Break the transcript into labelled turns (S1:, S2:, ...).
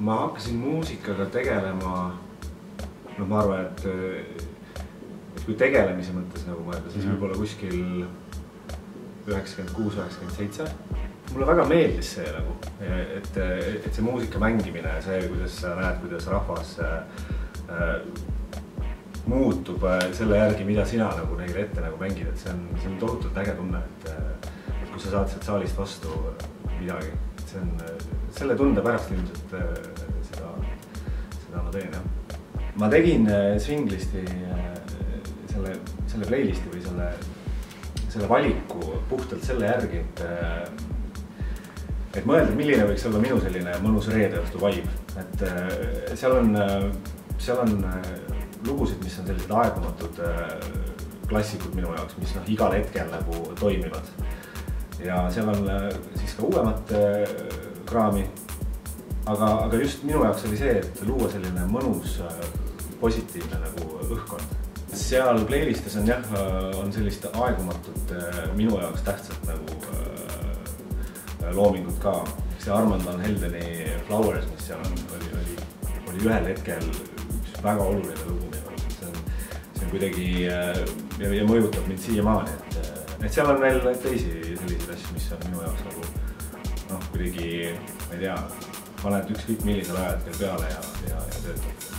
S1: ma hakkasin muusikaga tegelema, no ma arvan, et kui tegelemise mõttes nagu mõelda, siis võib-olla kuskil 96-97. Mulle väga meeldis see nagu, et see muusika mängimine, see, kuidas sa näed, kuidas rahvas muutub selle järgi, mida sina nagu neile ette nagu mängid, et see on tohutult äge tunne, et kui sa saad sealt saalist vastu midagi. Selle tunde pärast ilmselt seda ma teen, jah. Ma tegin Swinglisti selle playlisti või selle valiku puhtalt selle järgi, et mõelda, milline võiks olla minu selline mõnus reedeõhtu vibe. Et seal on lugusid, mis on sellised aegumatud klassikud minu jaoks, mis igal hetkel nagu toimivad. Ja seal on siis ka uuemat kraami. Aga just minu jaoks oli see, et luua selline mõnus positiivne nagu õhkkond. Seal playlistis on jah, on sellist aegumatut minu jaoks tähtsat nagu loomingut ka. See Armand Van Heldeni Flowers, mis seal oli ühel hetkel üks väga oluline lugu. See on kuidagi ja mõjutab mind siiamaani, et seal on veel teisi selliseid asju, mis on minu jaoks nagu kuidagi, ma ei tea, paned ükskõik millisel ajahetkel peale ja töötab.